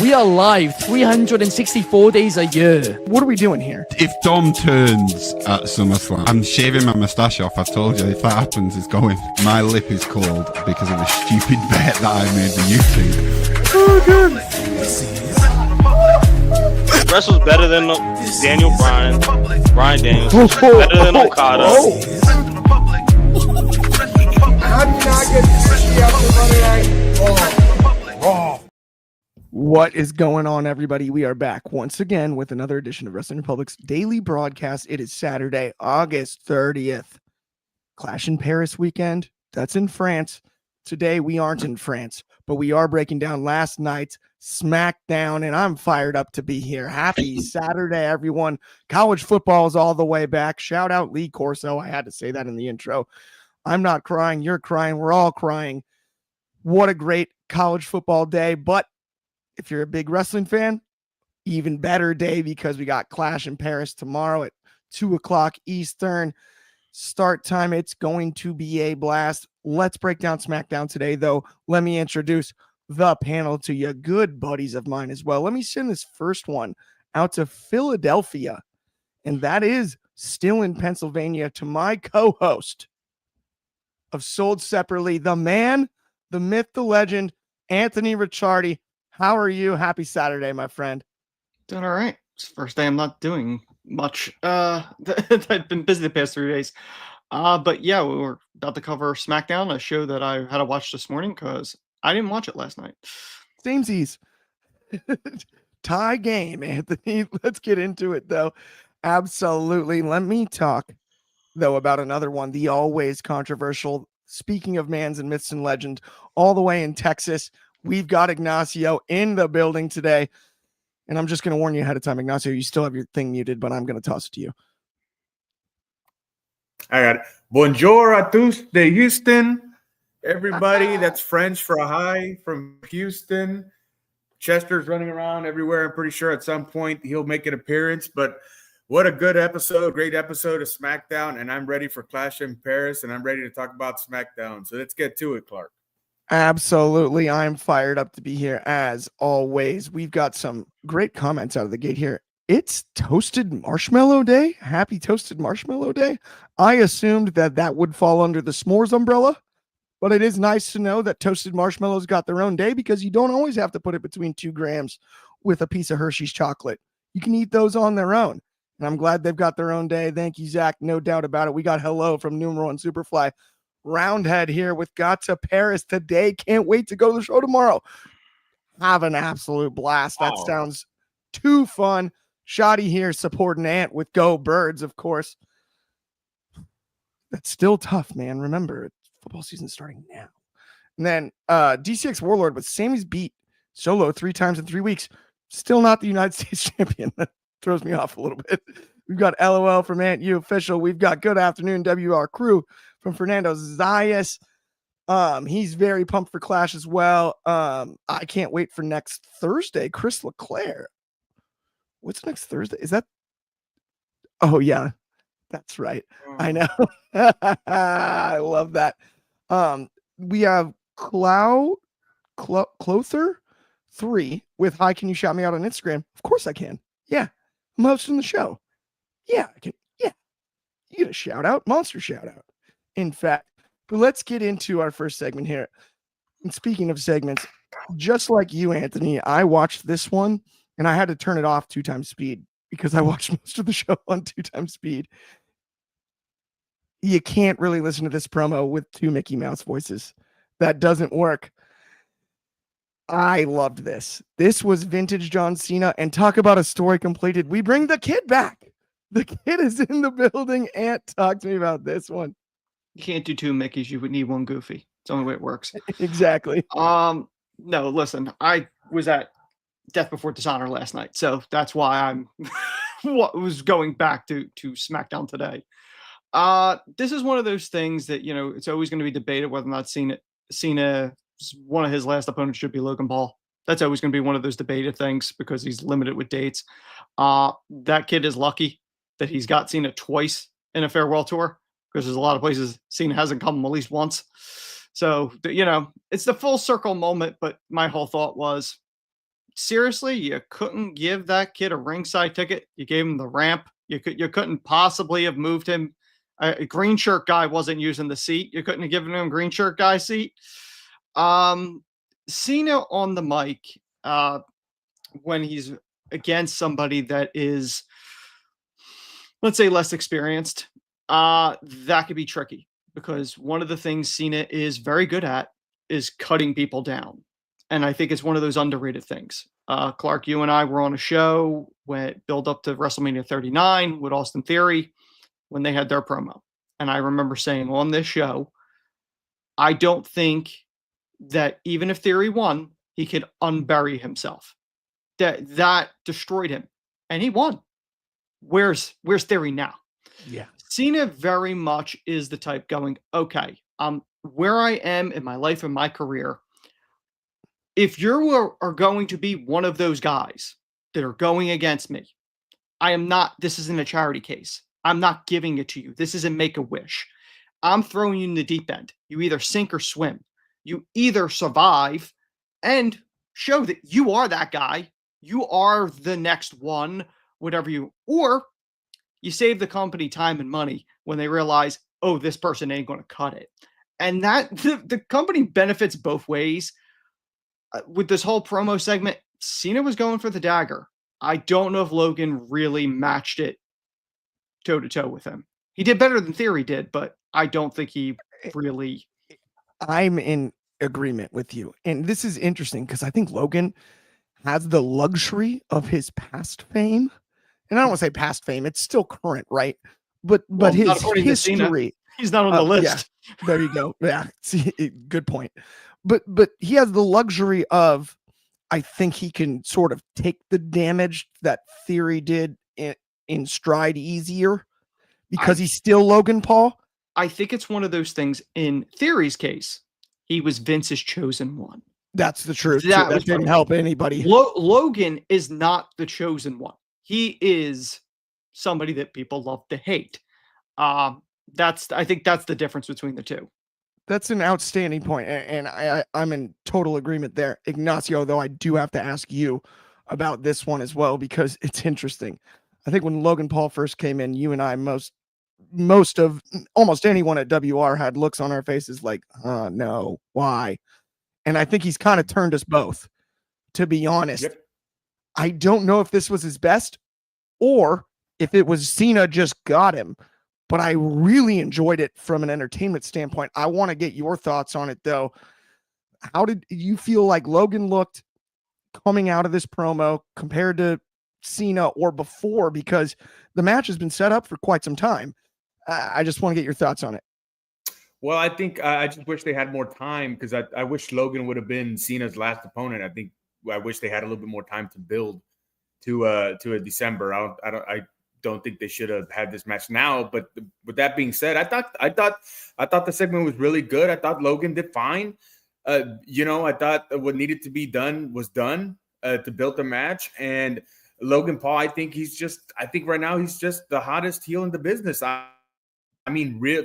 We are live 364 days a year. What are we doing here? If Dom turns at SummerSlam, I'm shaving my moustache off. I've told you, if that happens, it's going. My lip is cold because of a stupid bet that I made with YouTube. Oh, good. Wrestle's better than Daniel Bryan Daniels. Better than Okada. How do you not get fishy after Monday Night Raw? What is going on, everybody? We are back once again with another edition of Wrestling Republic's daily broadcast. It is Saturday, August 30th. Clash in Paris weekend. That's in France. Today, we aren't in France, but we are breaking down last night's SmackDown, and I'm fired up to be here. Happy Saturday, everyone. College football is all the way back. Shout out Lee Corso. I had to say that in the intro. I'm not crying. You're crying. We're all crying. What a great college football day, but if you're a big wrestling fan, even better day because we got Clash in Paris tomorrow at 2 o'clock Eastern start time. It's going to be a blast. Let's break down SmackDown today, though. Let me introduce the panel to you, good buddies of mine as well. Let me send this first one out to Philadelphia, and that is still in Pennsylvania, to my co-host of Sold Separately, the man, the myth, the legend, Anthony Ricciardi. How are you? Happy Saturday, my friend. Doing all right. It's the first day I'm not doing much. I've been busy the past 3 days. But yeah, we were about to cover SmackDown, a show that I had to watch this morning because I didn't watch it last night. Samesies. Tie game, Anthony. Let's get into it, though. Absolutely. Let me talk, though, about another one, the always controversial, speaking of mans and myths and legends, all the way in Texas. We've got Ignacio in the building today. And I'm just going to warn you ahead of time, Ignacio, you still have your thing muted, but I'm going to toss it to you. I got it. Bonjour à tous de Houston. Everybody, that's French for a hi from Houston. Chester's running around everywhere. I'm pretty sure at some point he'll make an appearance. But what a good episode, great episode of SmackDown. And I'm ready for Clash in Paris, and I'm ready to talk about SmackDown. So let's get to it, Clark. Absolutely. I'm fired up to be here as always. We've got some great comments out of the gate here. It's Toasted Marshmallow Day. Happy Toasted Marshmallow Day. I assumed that would fall under the s'mores umbrella, but it is nice to know that Toasted Marshmallows got their own day because you don't always have to put it between 2 grams with a piece of Hershey's chocolate. You can eat those on their own. And I'm glad they've got their own day. Thank you, Zach. No doubt about it. We got hello from Numero and Superfly. Roundhead here with Got to Paris today. Can't wait to go to the show tomorrow. Have an absolute blast. That sounds too fun. Shoddy here supporting Ant with Go Birds, of course. That's still tough, man. Remember, football season starting now. And then DCX Warlord with Sami's beat Solo 3 times in 3 weeks. Still not the United States champion. That throws me off a little bit. We've got LOL from Ant U Official. We've got Good Afternoon WR Crew from Fernando Zayas. He's very pumped for Clash as well. I can't wait for next Thursday. Chris Leclerc. What's next Thursday? Is that? Oh, yeah. That's right. I know. I love that. We have Clother 3 with Hi, can you shout me out on Instagram? Of course I can. Yeah. I'm hosting the show. Yeah, I can. Yeah. You get a shout out, monster shout out. In fact, but let's get into our first segment here. And speaking of segments, just like you, Anthony, I watched this one and I had to turn it off 2 times speed because I watched most of the show on 2 times speed. You can't really listen to this promo with 2 Mickey Mouse voices. That doesn't work. I loved this. This was vintage John Cena, and talk about a story completed. We bring the kid back. The kid is in the building. Ant, talk to me about this one. You can't do 2 Mickeys. You would need 1 Goofy. It's the only way it works. Exactly. No, listen, I was at Death Before Dishonor last night, so that's why I'm was going back to SmackDown today. This is one of those things that, it's always going to be debated whether or not Cena one of his last opponents should be Logan Paul. That's always going to be one of those debated things because he's limited with dates. That kid is lucky that he's got Cena twice in a farewell tour because there's a lot of places Cena hasn't come at least once. So, it's the full circle moment. But my whole thought was, seriously, you couldn't give that kid a ringside ticket. You gave him the ramp. You couldn't possibly have moved him. A green shirt guy wasn't using the seat. You couldn't have given him a green shirt guy seat. Cena on the mic, when he's against somebody that is, let's say, less experienced, that could be tricky, because one of the things Cena is very good at is cutting people down. And I think it's one of those underrated things. Clark, you and I were on a show when build up to WrestleMania 39 with Austin Theory when they had their promo. And I remember saying on this show, I don't think that even if Theory won, he could unbury himself. That destroyed him. And he won. Where's Theory now? Yeah. Cena very much is the type going, okay, where I am in my life and my career, if you are going to be one of those guys that are going against me, this isn't a charity case. I'm not giving it to you. This isn't Make-A-Wish. I'm throwing you in the deep end. You either sink or swim. You either survive and show that you are that guy. You are the next one, or you save the company time and money when they realize, oh, this person ain't going to cut it. And that the company benefits both ways. With this whole promo segment, Cena was going for the dagger. I don't know if Logan really matched it toe-to-toe with him. He did better than Theory did, but I don't think he really... I'm in agreement with you. And this is interesting because I think Logan has the luxury of his past fame. And I don't want to say past fame. It's still current, right? But his history... He's not on the list. Yeah, there you go. Yeah, see, good point. But he has the luxury of, I think he can sort of take the damage that Theory did in stride easier because he's still Logan Paul. I think it's one of those things. In Theory's case, he was Vince's chosen one. That's the truth. That didn't help anybody. Logan is not the chosen one. He is somebody that people love to hate. I think that's the difference between the two. That's an outstanding point, and I'm in total agreement there. Ignacio, though, I do have to ask you about this one as well because it's interesting. I think when Logan Paul first came in, you and I, most of almost anyone at WR had looks on our faces like, no, why? And I think he's kind of turned us both, to be honest. Yep. I don't know if this was his best or if it was Cena just got him. But I really enjoyed it from an entertainment standpoint. I want to get your thoughts on it, though. How did you feel like Logan looked coming out of this promo compared to Cena or before? Because the match has been set up for quite some time. I just want to get your thoughts on it. Well, I think I just wish they had more time because I wish Logan would have been Cena's last opponent. I wish they had a little bit more time to build to a December. I don't think they should have had this match now. But with that being said, I thought the segment was really good. I thought Logan did fine. I thought what needed to be done was done to build the match. And Logan Paul, I think right now he's just the hottest heel in the business. The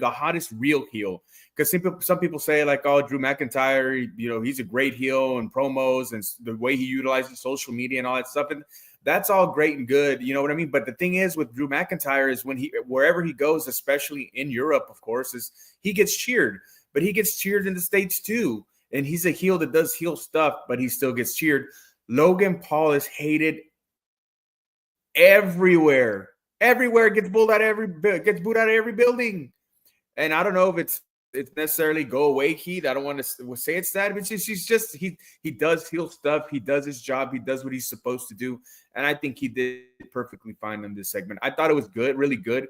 hottest real heel. Because some people say like, oh, Drew McIntyre, he's a great heel and promos and the way he utilizes social media and all that stuff. And that's all great and good, you know what I mean? But the thing is with Drew McIntyre is wherever he goes, especially in Europe, of course, is he gets cheered. But he gets cheered in the States too. And he's a heel that does heel stuff, but he still gets cheered. Logan Paul is hated everywhere. Everywhere gets booed out of every building. And I don't know if it's necessarily go away Heat. I don't want to say it's that, but he does heel stuff. He does his job. He does what he's supposed to do. And I think he did perfectly fine in this segment. I thought it was good, really good.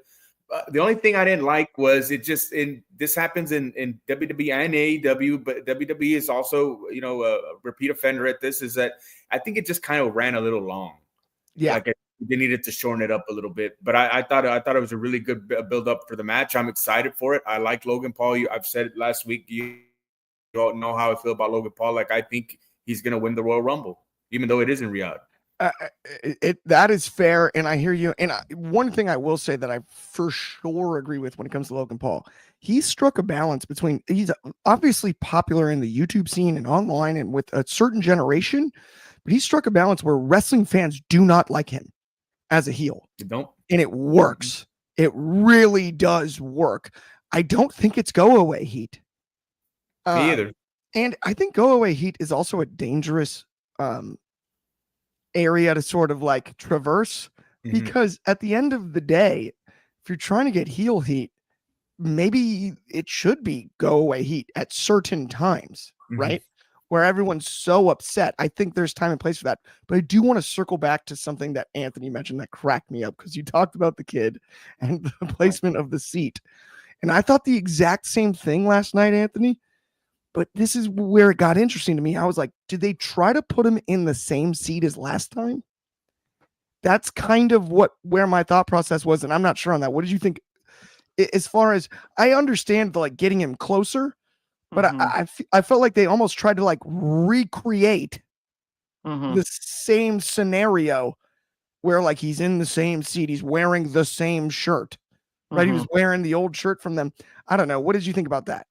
The only thing I didn't like was this happens in WWE and AEW, but WWE is also, a repeat offender at this, is that I think it just kind of ran a little long. Yeah. Like they needed to shorten it up a little bit, but I thought it was a really good build up for the match. I'm excited for it. I like Logan Paul. I've said it last week. You don't know how I feel about Logan Paul. Like I think he's going to win the Royal Rumble, even though it is in Riyadh. That is fair, and I hear you. And one thing I will say that I for sure agree with when it comes to Logan Paul, he struck a balance between he's obviously popular in the YouTube scene and online and with a certain generation, but he struck a balance where wrestling fans do not like him as a heel. You don't, and it works. It really does work. I don't think it's go away heat. Me either. And I think go away heat is also a dangerous area to sort of like traverse because at the end of the day, if you're trying to get heel heat, maybe it should be go away heat at certain times, right? Where everyone's so upset. I think there's time and place for that. But I do want to circle back to something that Anthony mentioned that cracked me up because you talked about the kid and the placement of the seat. And I thought the exact same thing last night, Anthony. But this is where it got interesting to me. I was like, did they try to put him in the same seat as last time? That's kind of where my thought process was. And I'm not sure on that. What did you think? As far as I understand, like getting him closer, but I felt like they almost tried to like recreate the same scenario where like he's in the same seat. He's wearing the same shirt, right? He was wearing the old shirt from them. I don't know. What did you think about that?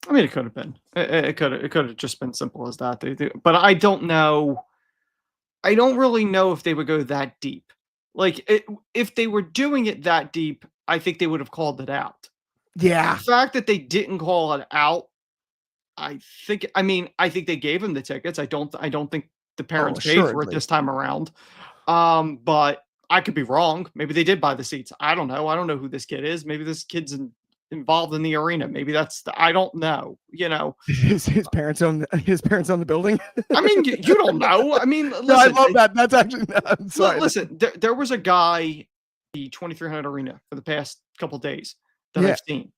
I mean, it could have been. It could have just been simple as that. But I don't know. I don't really know if they would go that deep. Like, if they were doing it that deep, I think they would have called it out. Yeah. The fact that they didn't call it out, I think they gave him the tickets. I don't think the parents paid for it this time around. But I could be wrong. Maybe they did buy the seats. I don't know. I don't know who this kid is. Maybe this kid's involved in the arena. Maybe I don't know. You know, his parents own the building. I mean, you don't know. I mean, listen, no, I love that. That's actually. I'm sorry. Listen, there was a guy, the 2300 arena for the past couple days that I've seen.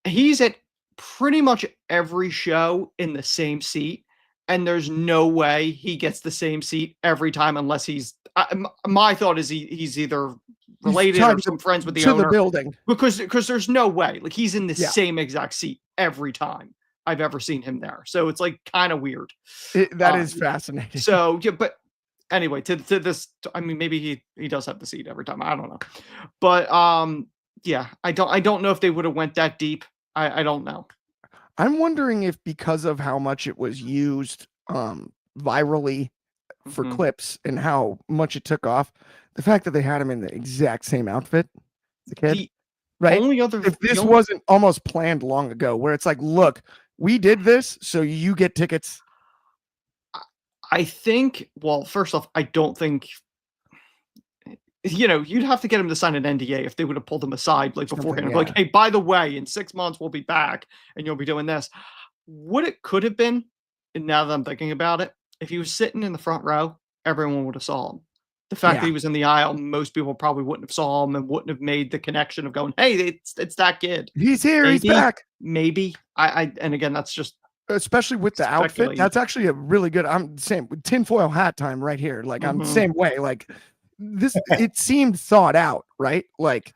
He's at pretty much every show in the same seat, and there's no way he gets the same seat every time unless he's. My thought is he's either related or some friends with the owner. The building because there's no way like he's in the same exact seat every time I've ever seen him there. So it's like kind of weird. That is fascinating. So yeah, but anyway, to this, I mean, maybe he does have the seat every time. I don't know, but yeah, I don't know if they would have went that deep. I don't know. I'm wondering if because of how much it was used virally for clips and how much it took off, the fact that they had him in the exact same outfit, the kid, right? If this wasn't almost planned long ago, where it's like, look, we did this, so you get tickets. I think, well, first off, I don't think, you'd have to get him to sign an NDA if they would have pulled him aside like beforehand. Like, hey, by the way, in 6 months, we'll be back and you'll be doing this. What it could have been, and now that I'm thinking about it, if he was sitting in the front row, everyone would have saw him. The fact that he was in the aisle, most people probably wouldn't have saw him and wouldn't have made the connection of going, hey, it's that kid. He's here. He's back. Maybe. And again, that's just especially with the outfit. That's actually a really good. I'm same tinfoil hat time right here. Like I'm the same way. Like this, it seemed thought out, right? Like,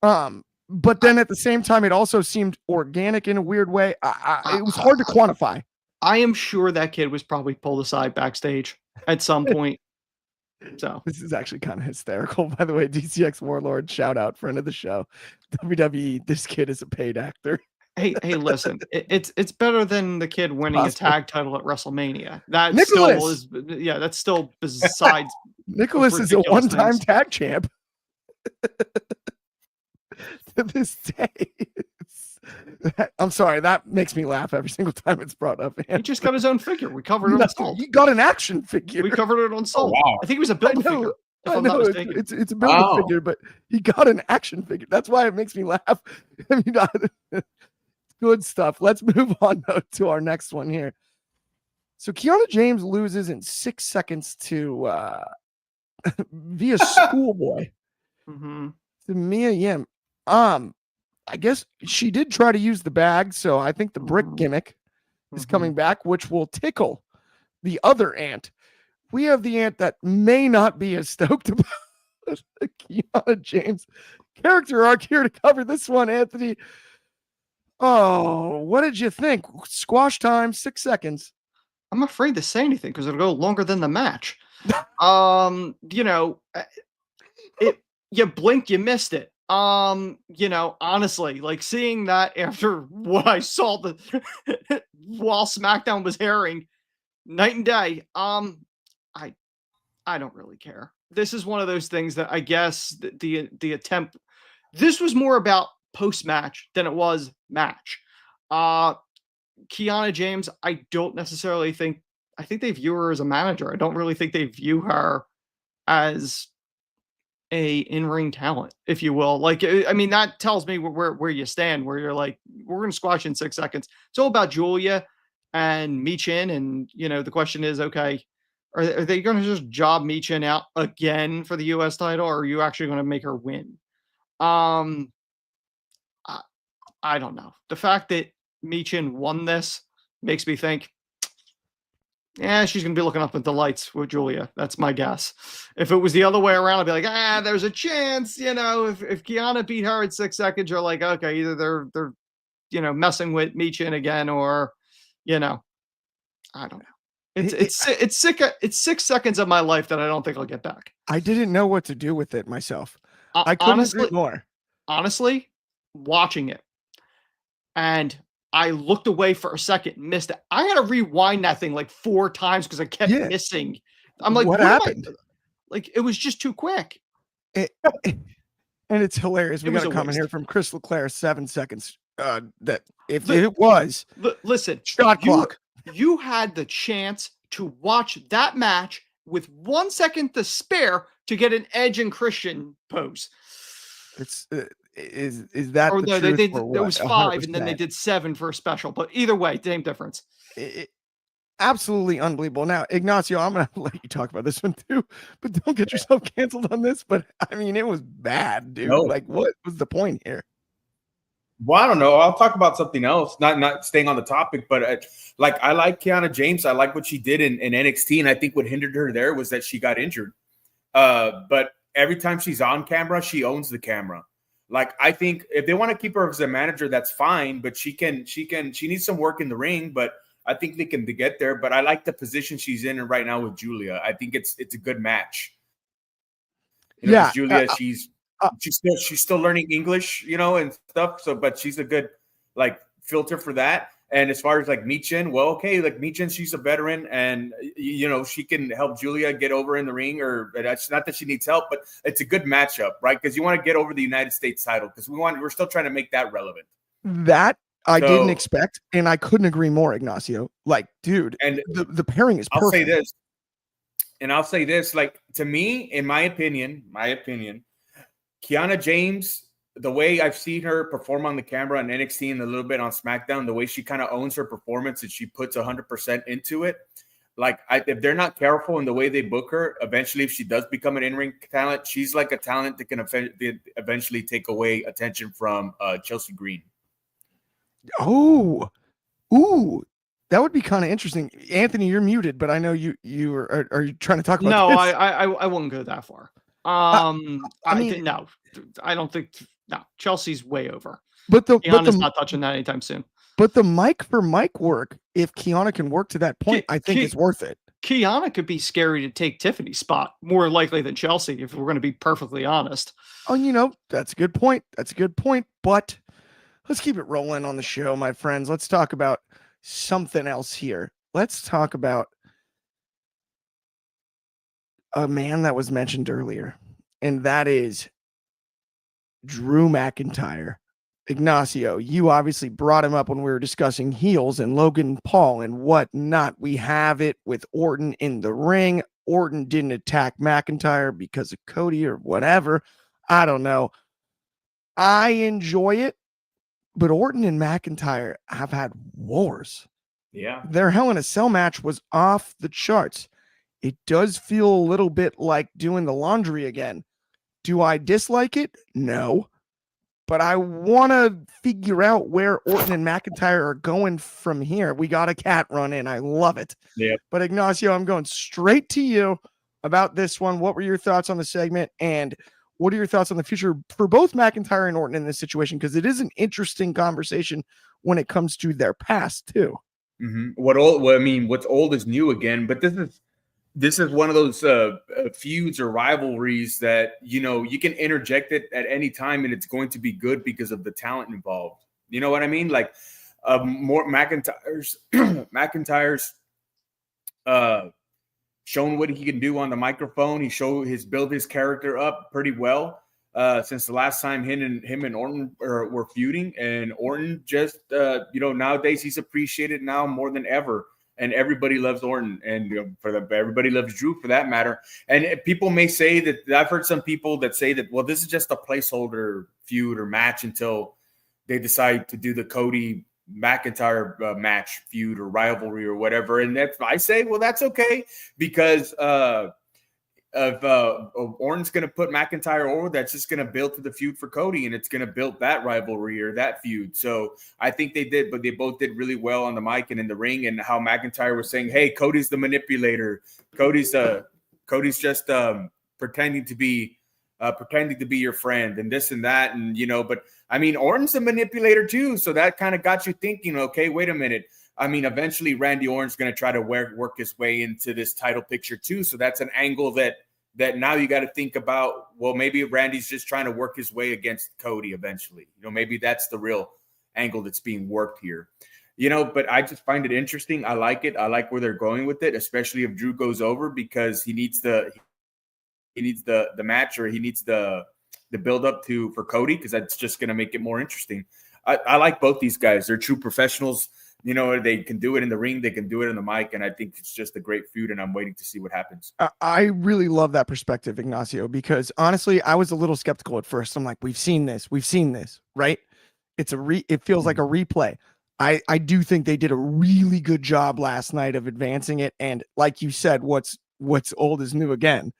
but then at the same time, it also seemed organic in a weird way. It was hard to quantify. I am sure that kid was probably pulled aside backstage at some point. So this is actually kind of hysterical, by the way. DCX Warlord, shout out, friend of the show. WWE, this kid is a paid actor. Hey, listen, it's better than the kid winning a tag title at WrestleMania. That Nicholas! Still is, that's still besides. Nicholas is a one-time tag champ. To this day. I'm sorry, that makes me laugh every single time it's brought up. He just got his own figure. We covered it on Salt. He got an action figure. We covered it on Salt. Oh, wow. I think it was a build figure. I know it's a build figure, but he got an action figure. That's why it makes me laugh. I mean, good stuff. Let's move on to our next one here. So Kiana James loses in 6 seconds to via Schoolboy to Mia Yim. I guess she did try to use the bag, so I think the brick gimmick is coming back, which will tickle the other aunt. We have the aunt that may not be as stoked about Kiana James character arc here to cover this one, Anthony. Oh, what did you think? Squash time, 6 seconds. I'm afraid to say anything because it'll go longer than the match. You know, you blink, you missed it. You know, honestly, like seeing that after what I saw while SmackDown was airing night and day, I don't really care. This is one of those things that I guess the attempt. This was more about post match than it was match. Kiana James, I don't necessarily think. I think they view her as a manager. I don't really think they view her as a in-ring talent, if you will. Like, I mean, that tells me where you stand, where you're like, we're going to squash in 6 seconds. It's all about Julia and Michin. And, you know, the question is, okay, are they going to just job Michin out again for the U.S. title, or are you actually going to make her win? I don't know. The fact that Michin won this makes me think, yeah, she's going to be looking up at the lights with Julia. That's my guess. If it was the other way around, I'd be like, there's a chance, you know, if Kiana beat her at 6 seconds, you're like, okay, either they're, you know, messing with Michin again, or, you know, I don't know. It's 6 seconds of my life that I don't think I'll get back. I didn't know what to do with it myself. I couldn't agree more. Honestly, watching it, and I looked away for a second, missed it. I had to rewind that thing like 4 times because I kept missing. I'm like, what happened? Like, it was just too quick. And it's hilarious. We got a comment here from Chris Leclerc, 7 seconds. That if it was listen, shot clock. You had the chance to watch that match with 1 second to spare to get an Edge and Christian pose. It's is that or the no? truth, They did. or There what? was 5, 100%. and then they did 7 for a special. But either way, same difference. Absolutely unbelievable. Now, Ignacio, I'm gonna let you talk about this one too, but don't get yourself canceled on this. But I mean, it was bad, dude. No. Like, what was the point here? Well, I don't know. I'll talk about something else, not staying on the topic, but like I like Kiana James. I like what she did in NXT, and I think what hindered her there was that she got injured. But every time she's on camera, she owns the camera. Like, I think if they want to keep her as a manager, that's fine. But she needs some work in the ring. But I think they can get there. But I like the position she's in right now with Julia. I think it's a good match. You know, Julia, she's still learning English, you know, and stuff. So, but she's a good like filter for that. And as far as like Michin, well, okay, like Michin, she's a veteran, and you know she can help Julia get over in the ring. Or that's not that she needs help, but it's a good matchup, right? Because you want to get over the United States title, because we're still trying to make that relevant. That I didn't expect, and I couldn't agree more, Ignacio. Like, dude, and the pairing is perfect. I'll say this, like, to me, in my opinion, Kiana James, the way I've seen her perform on the camera on NXT and a little bit on SmackDown, the way she kind of owns her performance and she puts 100% into it, like, if they're not careful in the way they book her, eventually, if she does become an in-ring talent, she's like a talent that can eventually take away attention from Chelsea Green. Oh, ooh, that would be kind of interesting. Anthony, you're muted, but I know you are you trying to talk about no, this? I wouldn't go that far. No, I don't think. No, Chelsea's way over. But Kiana's not touching that anytime soon. But the mic for mic work, if Kiana can work to that point, I think it's worth it. Kiana could be scary to take Tiffany's spot more likely than Chelsea, if we're going to be perfectly honest. Oh, you know, that's a good point. But let's keep it rolling on the show, my friends. Let's talk about something else here. Let's talk about a man that was mentioned earlier, and that is Drew McIntyre. Ignacio, you obviously brought him up when we were discussing heels and Logan Paul and whatnot. We have it with Orton in the ring. Orton didn't attack McIntyre because of Cody or whatever. I don't know. I enjoy it, but Orton and McIntyre have had wars. Yeah. Their Hell in a Cell match was off the charts. It does feel a little bit like doing the laundry again. Do I dislike it? No. But I want to figure out where Orton and McIntyre are going from here. We got a cat run in. I love it. Yeah. But Ignacio, I'm going straight to you about this one. What were your thoughts on the segment? And what are your thoughts on the future for both McIntyre and Orton in this situation? Because it is an interesting conversation when it comes to their past, too. Mm-hmm. What's old is new again. But this is this is one of those feuds or rivalries that, you know, you can interject it at any time and it's going to be good because of the talent involved. You know what I mean? Like more McIntyre's shown what he can do on the microphone. He's built his character up pretty well since the last time him and Orton were feuding. And Orton just, you know, nowadays he's appreciated now more than ever. And everybody loves Orton, and you know, everybody loves Drew for that matter. And people may say that I've heard some people that say that, well, this is just a placeholder feud or match until they decide to do the Cody McIntyre match feud or rivalry or whatever. And I say, well, that's okay, because Orton's going to put McIntyre over, that's just going to build to the feud for Cody, and it's going to build that rivalry or that feud. So I think they both did really well on the mic and in the ring, and how McIntyre was saying, hey, Cody's the manipulator. Cody's just pretending to be your friend and this and that. And, you know, but I mean, Orton's a manipulator too. So that kind of got you thinking, okay, wait a minute. I mean, eventually Randy Orton's going to try to work his way into this title picture too. So that's an angle that now you got to think about, well, maybe Randy's just trying to work his way against Cody eventually. You know, maybe that's the real angle that's being worked here. You know, but I just find it interesting. I like it. I like where they're going with it, especially if Drew goes over, because he needs the match, or he needs the build up for Cody, because that's just going to make it more interesting. I like both these guys. They're true professionals. You know, they can do it in the ring, they can do it in the mic, and I think it's just a great feud, and I'm waiting to see what happens. I really love that perspective, Ignacio, because honestly, I was a little skeptical at first. I'm like, we've seen this, right? It feels like a replay. I do think they did a really good job last night of advancing it, and like you said, what's old is new again,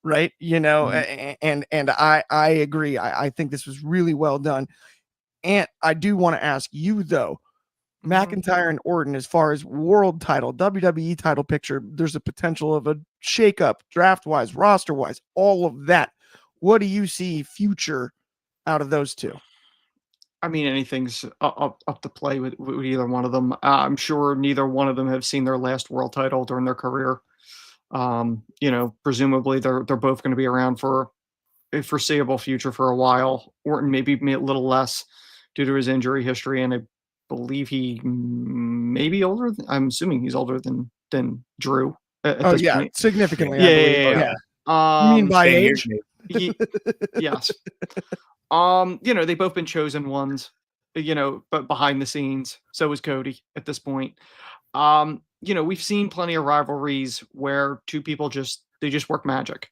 right? You know, and I agree. I think this was really well done, and I do want to ask you though. McIntyre and Orton, as far as world title, WWE title picture, there's a potential of a shakeup, draft-wise, roster-wise, all of that. What do you see future out of those two? I mean, anything's up to play with either one of them. I'm sure neither one of them have seen their last world title during their career. You know, presumably they're both going to be around for a foreseeable future for a while. Orton maybe a little less due to his injury history, and I believe he may be older. I'm assuming he's older than Drew. At this point. Significantly. Yeah. You mean by age? Yes. You know, they've both been chosen ones. You know, but behind the scenes, so is Cody at this point. You know, we've seen plenty of rivalries where two people just work magic.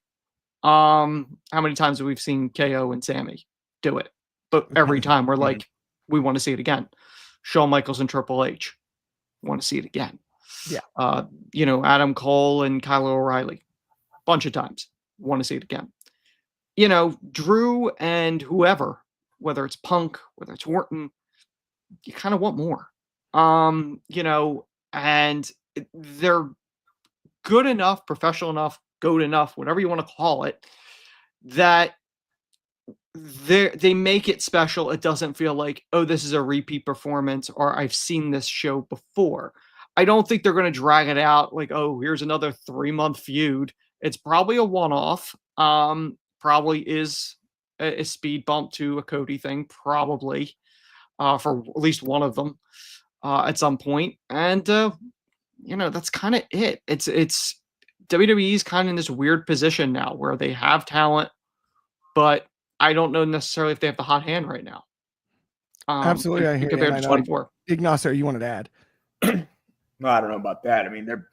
How many times have we seen KO and Sami do it? But every time we're like, we want to see it again. Shawn Michaels and Triple H. Want to see it again. Yeah. You know, Adam Cole and Kyle O'Reilly. Bunch of times. Want to see it again. You know, Drew and whoever, whether it's Punk, whether it's Orton, you kind of want more. You know, and they're good enough, professional enough, good enough, whatever you want to call it, that they make it special. It doesn't feel like, oh, this is a repeat performance, or I've seen this show before. I don't think they're going to drag it out like, oh, here's another 3-month feud. It's probably a one-off. Probably is a speed bump to a Cody thing, probably for at least one of them at some point. And you know, that's kind of it. It's WWE's kind of in this weird position now where they have talent, but I don't know necessarily if they have the hot hand right now. Absolutely, I hear compared to 24. Ignacio, you wanted to add? No, I don't know about that. I mean, they're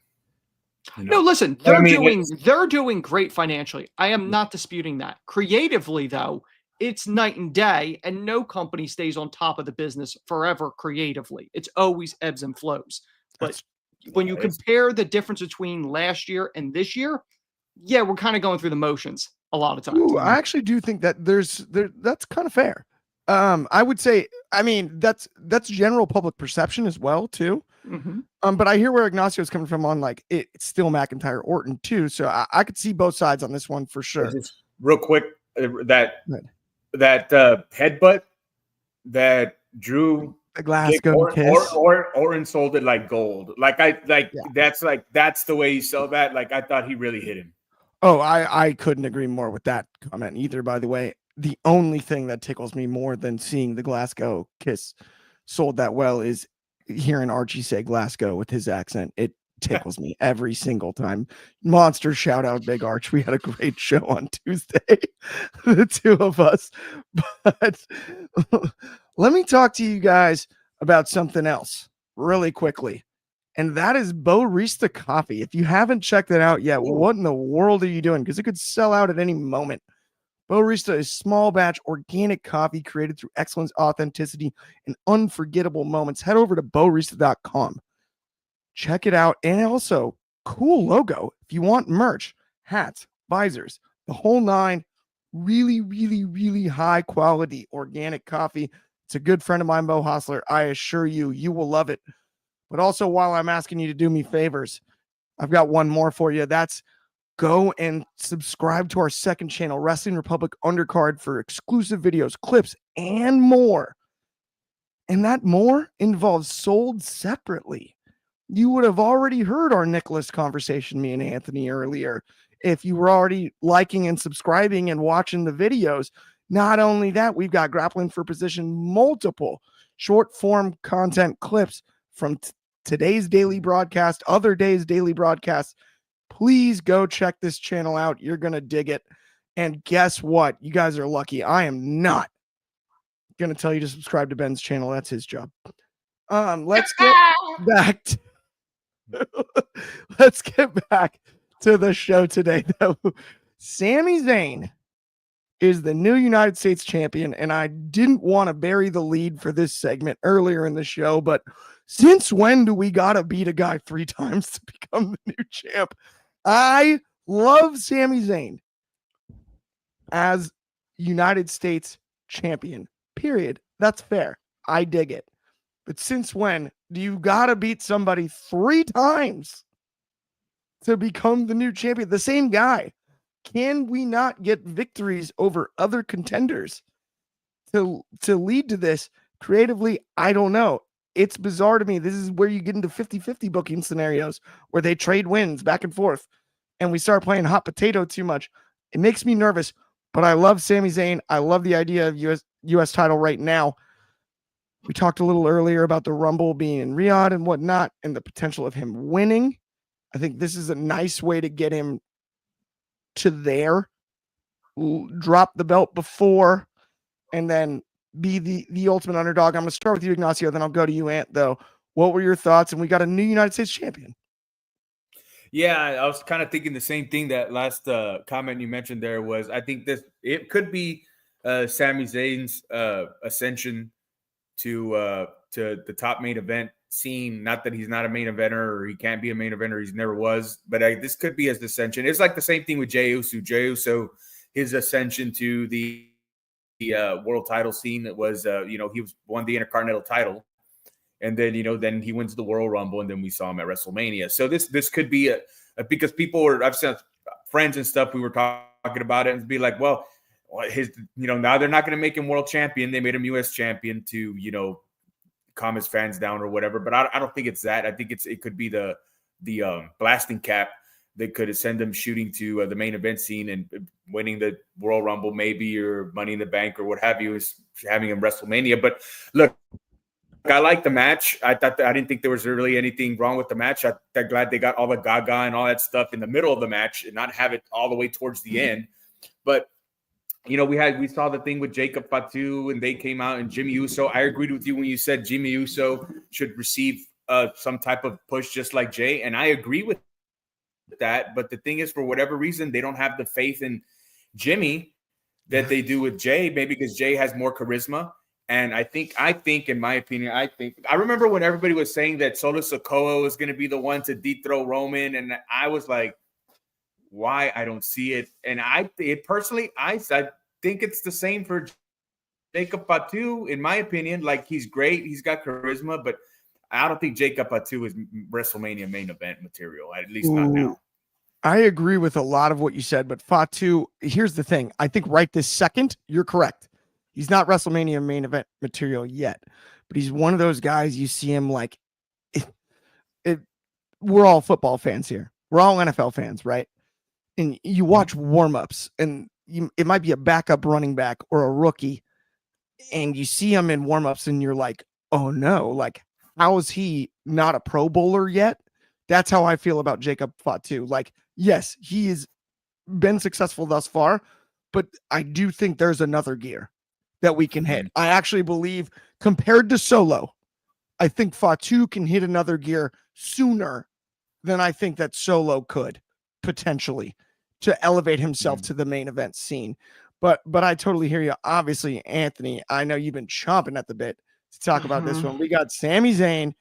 no, listen, they're doing great financially. I am not disputing that. Creatively, though, it's night and day, and no company stays on top of the business forever creatively. It's always ebbs and flows. But when you compare the difference between last year and this year, yeah, we're kind of going through the motions a lot of times. Ooh, I actually do think that that's kind of fair. I would say, I mean, that's general public perception as well, too. But I hear where Ignacio is coming from on like it's still McIntyre Orton too, so I could see both sides on this one for sure. Just real quick, that headbutt that Drew The Glasgow kiss. Or sold it like gold. Yeah. That's the way he sold that. Like I thought he really hit him. Oh, I couldn't agree more with that comment either, by the way. The only thing that tickles me more than seeing the Glasgow kiss sold that well is hearing Archie say Glasgow with his accent. It tickles me every single time. Monster shout out, Big Arch. We had a great show on Tuesday, the two of us. But let me talk to you guys about something else really quickly. And that is Barista Coffee. If you haven't checked it out yet, what in the world are you doing? Because it could sell out at any moment. Barista is small batch organic coffee created through excellence, authenticity, and unforgettable moments. Head over to barista.com. Check it out. And also, cool logo. If you want merch, hats, visors, the whole nine, really, really, really high quality organic coffee. It's a good friend of mine, Bo Hostler. I assure you, you will love it. But also, while I'm asking you to do me favors, I've got one more for you. That's go and subscribe to our second channel, Wrestling Republic Undercard, for exclusive videos, clips, and more. And that more involves sold separately. You would have already heard our Nicholas conversation, me and Anthony, earlier. If you were already liking and subscribing and watching the videos, not only that, we've got Grappling for Position, multiple short form content clips from today's daily broadcast, other days' daily broadcasts. Please go check this channel out. You're going to dig it. And guess what? You guys are lucky. I am not going to tell you to subscribe to Ben's channel. That's his job. Let's get back to let's get back to the show today, though. Sami Zayn is the new United States champion, and I didn't want to bury the lead for this segment earlier in the show, but since when do we gotta beat a guy 3 times to become the new champ? I love Sami Zayn as United States champion, period. That's fair. I dig it. But since when do you gotta beat somebody 3 times to become the new champion? The same guy. Can we not get victories over other contenders to lead to this creatively? I don't know. It's bizarre to me. This is where you get into 50-50 booking scenarios where they trade wins back and forth and we start playing hot potato too much. It makes me nervous, but I love Sami Zayn. I love the idea of US title right now. We talked a little earlier about the Rumble being in Riyadh and whatnot and the potential of him winning. I think this is a nice way to get him to there, drop the belt before, and then be the ultimate underdog. I'm going to start with you, Ignacio, then I'll go to you, Ant, though. What were your thoughts? And we got a new United States champion. Yeah, I was kind of thinking the same thing. That last comment you mentioned there was, I think it could be Sami Zayn's ascension to the top main event scene. Not that he's not a main eventer or he can't be a main eventer. He never was. But this could be his ascension. It's like the same thing with Jey Uso. Jey Uso, his ascension to the world title scene. It was, he won the Intercontinental title. And then, then he wins the World Rumble, and then we saw him at WrestleMania. So this could be because I've seen friends and stuff, we were talking about it and be like, well, now they're not going to make him world champion. They made him US champion to, calm his fans down or whatever. But I don't think it's that. I think it could be the blasting cap that could send him shooting to the main event scene and winning the World Rumble maybe, or Money in the Bank or what have you, is having him WrestleMania. But look, I like the match. I didn't think there was really anything wrong with the match. I'm glad they got all the gaga and all that stuff in the middle of the match and not have it all the way towards the end. But we saw the thing with Jacob Fatu and they came out, and Jimmy Uso. I agreed with you when you said Jimmy Uso should receive some type of push just like Jay, and I agree with that. But the thing is, for whatever reason, they don't have the faith in Jimmy that they do with Jay, maybe because Jay has more charisma. And I think, in my opinion, I remember when everybody was saying that Solo Sikoa was going to be the one to dethrone Roman, and I was like, why? I don't see it. And I think it's the same for Jacob Fatu, in my opinion. Like, he's great, he's got charisma, but I don't think Jacob Fatu is WrestleMania main event material, at least not now. I agree with a lot of what you said, but Fatu, here's the thing. I think right this second, you're correct. He's not WrestleMania main event material yet. but he's one of those guys you see him like we're all football fans here. We're all NFL fans, right? And you watch warm-ups and it might be a backup running back or a rookie, and you see him in warm-ups and you're like, oh no, like how is he not a Pro Bowler yet? That's how I feel about Jacob Fatu. Like, yes, he has been successful thus far, but I do think there's another gear that we can hit. I actually believe compared to Solo, I think Fatu can hit another gear sooner than I think that Solo could potentially to elevate himself to the main event scene. But I totally hear you. Obviously, Anthony, I know you've been chomping at the bit to talk about this one. We got Sami Zayn,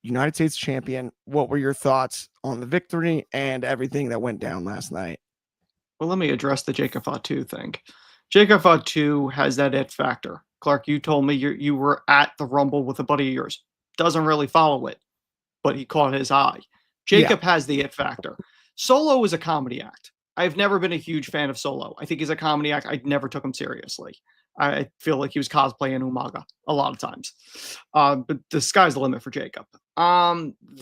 United States champion. What were your thoughts on the victory and everything that went down last night? Well, let me address the Jacob Fatu thing. Jacob Fatu has that it factor. Clark, you told me you were at the Rumble with a buddy of yours. Doesn't really follow it, but he caught his eye. Jacob has the it factor. Solo is a comedy act. I've never been a huge fan of Solo. I think he's a comedy act. I never took him seriously. I feel like he was cosplaying Umaga a lot of times. But the sky's the limit for Jacob.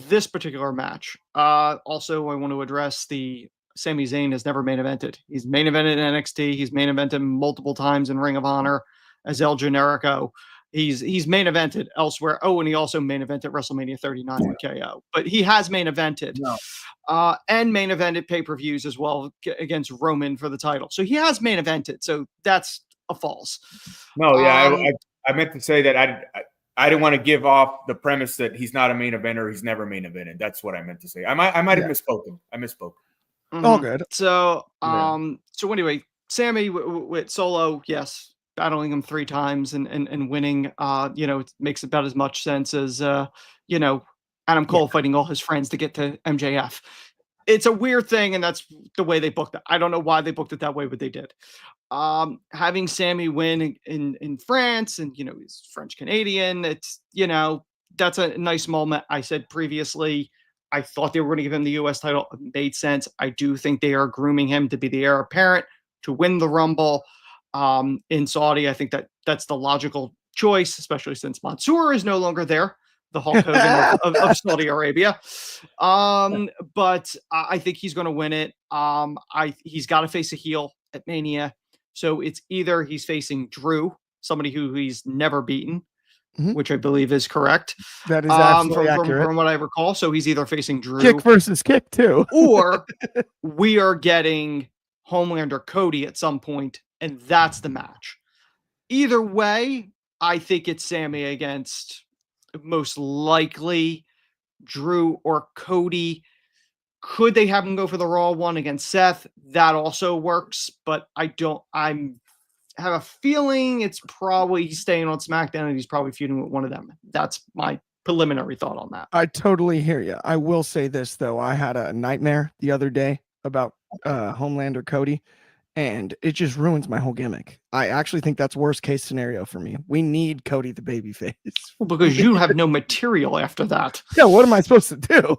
This particular match. Also, I want to address the Sami Zayn has never main evented. He's main evented in NXT. He's main evented multiple times in Ring of Honor as El Generico. He's main evented elsewhere. Oh, and he also main evented WrestleMania 39 with KO. But he has main evented and main evented pay-per-views as well against Roman for the title. So he has main evented. So that's a false. No, I meant to say that I didn't want to give off the premise that he's not a main eventer. He's never main evented. That's what I meant to say. I might have misspoken. I misspoke. All good. So so anyway, Sami with Solo, yes, battling him 3 times and winning, it makes about as much sense as Adam Cole fighting all his friends to get to MJF. It's a weird thing, and that's the way they booked it. I don't know why they booked it that way, but they did. Having Sami win in France, and he's French Canadian, it's that's a nice moment. I said previously, I thought they were going to give him the U.S. title. It made sense. I do think they are grooming him to be the heir apparent to win the Rumble in Saudi. I think that's the logical choice, especially since Mansoor is no longer there, the Hulk Hogan of Saudi Arabia. But I think he's going to win it. He's got to face a heel at Mania. So it's either he's facing Drew, somebody who he's never beaten, which I believe is correct. That is absolutely accurate. From what I recall. So he's either facing Drew. Kick versus kick, too. Or we are getting Homelander Cody at some point, and that's the match. Either way, I think it's Sami against most likely Drew or Cody. Could they have him go for the Raw one against Seth? That also works, but I have a feeling it's probably he's staying on SmackDown and he's probably feuding with one of them. That's my preliminary thought on that. I totally hear you. I will say this, though. I had a nightmare the other day about Homelander Cody, and it just ruins my whole gimmick. I actually think that's worst case scenario for me. We need Cody the babyface. Well, because you have no material after that. Yeah, what am I supposed to do?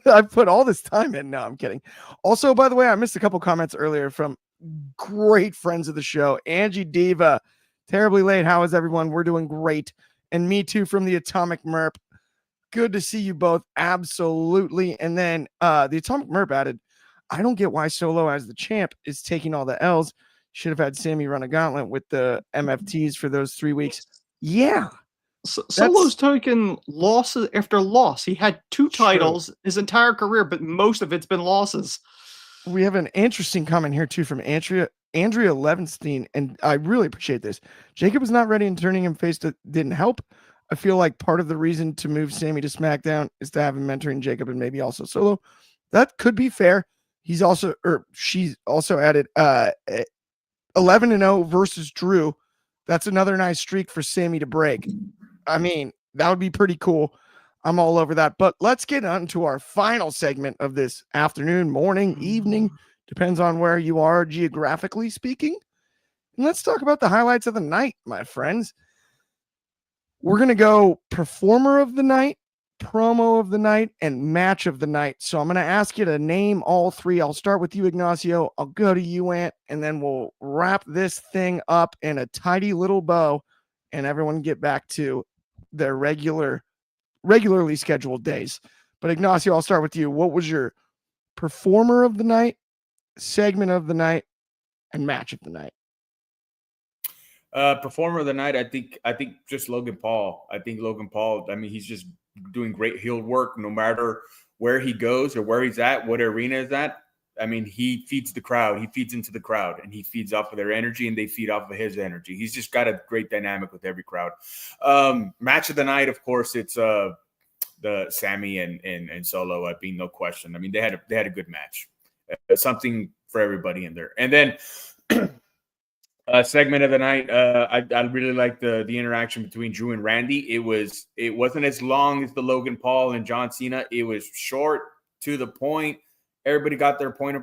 I've put all this time in. No, I'm kidding. Also, by the way, I missed a couple comments earlier from great friends of the show. Angie Diva, terribly late. How is everyone? We're doing great. And me too from the Atomic Merp. Good to see you both. Absolutely. And then the Atomic Merp added, I don't get why Solo as the champ is taking all the L's. Should have had Sami run a gauntlet with the MFTs for those 3 weeks. Yeah. Solo's taken losses after loss. He had 2 titles his entire career, but most of it's been losses. We have an interesting comment here too from Andrea Levenstein, and I really appreciate this. Jacob was not ready, and turning him face didn't help. I feel like part of the reason to move Sami to SmackDown is to have him mentoring Jacob and maybe also Solo. That could be fair. She's also added 11-0 versus Drew. That's another nice streak for Sami to break. I mean, that would be pretty cool. I'm all over that. But let's get on to our final segment of this afternoon, morning, evening. Depends on where you are geographically speaking. And let's talk about the highlights of the night, my friends. We're going to go performer of the night, promo of the night, and match of the night. So I'm going to ask you to name all 3. I'll start with you, Ignacio. I'll go to you, Ant, and then we'll wrap this thing up in a tidy little bow and everyone get back to their regularly scheduled days. But Ignacio, I'll start with you. What was your performer of the night, segment of the night, and match of the night? Performer of the night, I think just Logan Paul. I think Logan Paul, I mean, he's just doing great heel work no matter where he goes or where he's at, what arena is at. I mean, he feeds the crowd. He feeds into the crowd, and he feeds off of their energy, and they feed off of his energy. He's just got a great dynamic with every crowd. Match of the night, of course, it's the Sami and Solo. Being no question. I mean, they had a good match. Something for everybody in there. And then segment of the night, I really like the interaction between Drew and Randy. It wasn't as long as the Logan Paul and John Cena. It was short, to the point. Everybody got their point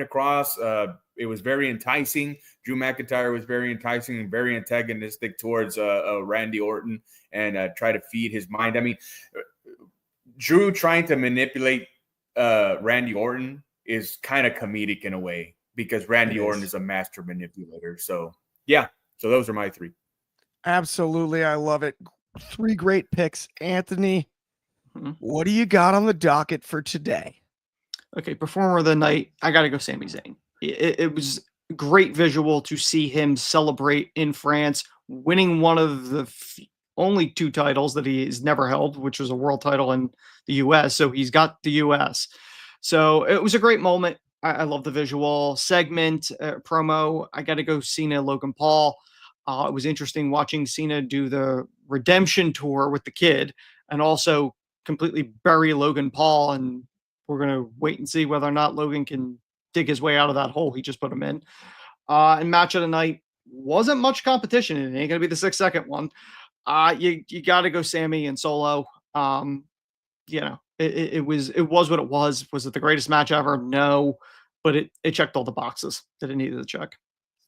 across. It was very enticing. Drew McIntyre was very enticing and very antagonistic towards Randy Orton and try to feed his mind. I mean, Drew trying to manipulate Randy Orton is kind of comedic in a way, because Randy Orton is a master manipulator. So, yeah. So those are my three. Absolutely. I love it. 3 great picks. Anthony, what do you got on the docket for today? Okay, performer of the night, I got to go Sami Zayn. It was great visual to see him celebrate in France, winning one of the only 2 titles that he has never held, which was a world title in the U.S. So he's got the U.S. So it was a great moment. I love the visual segment, promo. I got to go Cena, Logan Paul. It was interesting watching Cena do the redemption tour with the kid and also completely bury Logan Paul. And we're going to wait and see whether or not Logan can dig his way out of that hole he just put him in. And match of the night, wasn't much competition. It ain't going to be the 6-second one. You got to go Sami and Solo. It was what it was. Was it the greatest match ever? No, but it checked all the boxes that it needed to check.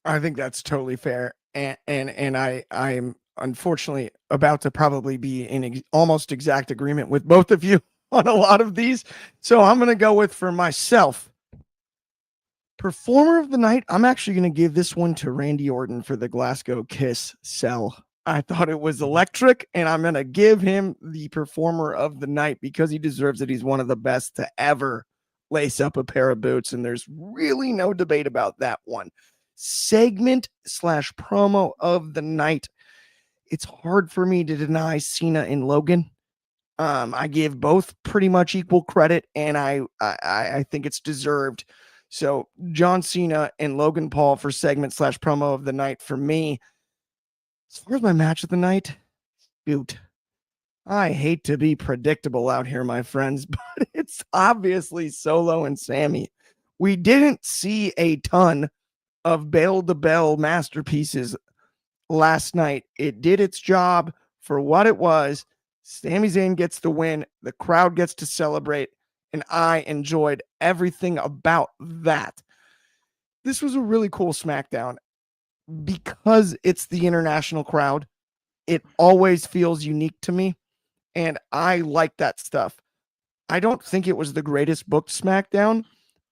I think that's totally fair. And I'm unfortunately about to probably be in almost exact agreement with both of you on a lot of these. So I'm going to go with, for myself, performer of the night. I'm actually going to give this one to Randy Orton for the Glasgow Kiss sell. I thought it was electric, and I'm going to give him the performer of the night because he deserves it. He's one of the best to ever lace up a pair of boots, and there's really no debate about that one. Segment / promo of the night. It's hard for me to deny Cena and Logan. I give both pretty much equal credit, and I think it's deserved. So John Cena and Logan Paul for segment / promo of the night for me. As far as my match of the night, shoot, I hate to be predictable out here, my friends, but it's obviously Solo and Sami. We didn't see a ton of bell-to-bell masterpieces last night. It did its job for what it was. Sami Zayn gets the win. The crowd gets to celebrate, and I enjoyed everything about that. This was a really cool SmackDown. Because it's the international crowd, it always feels unique to me, and I like that stuff. I don't think it was the greatest booked SmackDown,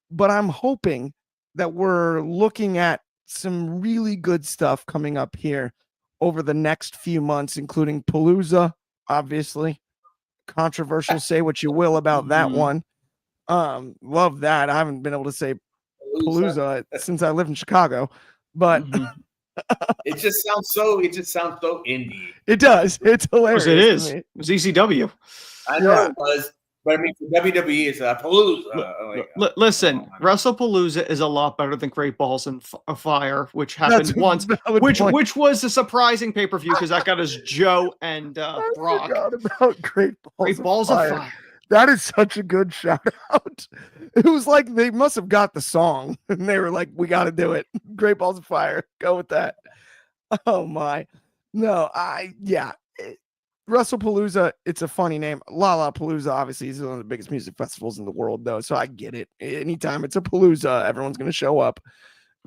but I'm hoping that we're looking at some really good stuff coming up here over the next few months, including Palooza, obviously. Controversial, say what you will about that one. Love that. I haven't been able to say Palooza since I live in Chicago, but it just sounds so indie. It does. It's hilarious. It is. It was ECW. I know it was, but I mean, for WWE, it's a Palooza. Listen, WrestlePalooza is a lot better than Great Balls of Fire, which happened once, which was a surprising pay-per-view because that got us Joe and Brock. I forgot about Great Balls of Fire. That is such a good shout out. It was like they must have got the song and they were like, we got to do it. Great Balls of Fire. Go with that. Oh my. No, WrestlePalooza, it's a funny name. Lollapalooza, obviously, is one of the biggest music festivals in the world, though. So I get it. Anytime it's a Palooza, everyone's going to show up.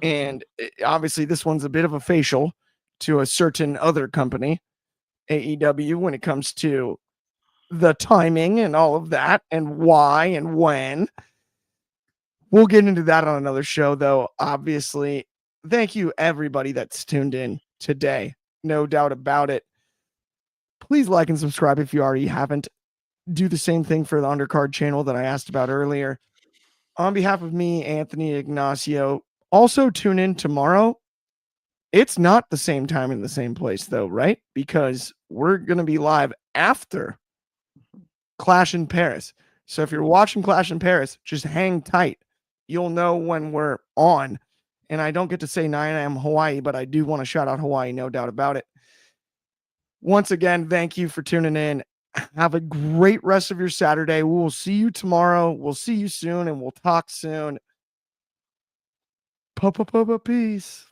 And obviously, this one's a bit of a facial to a certain other company, AEW, when it comes to the timing and all of that and why and when. We'll get into that on another show, though. Obviously, thank you, everybody that's tuned in today no doubt about it. Please like and subscribe if you already haven't. Do the same thing for the undercard channel that I asked about earlier. On behalf of me, Anthony, Ignacio, also tune in tomorrow. It's not the same time in the same place, though, right? Because we're going to be live after Clash in Paris. So if you're watching Clash in Paris, just hang tight. You'll know when we're on. And I don't get to say 9 a.m. Hawaii, but I do want to shout out Hawaii, no doubt about it. Once again, thank you for tuning in. Have a great rest of your Saturday. We will see you tomorrow. We'll see you soon, and we'll talk soon. Peace.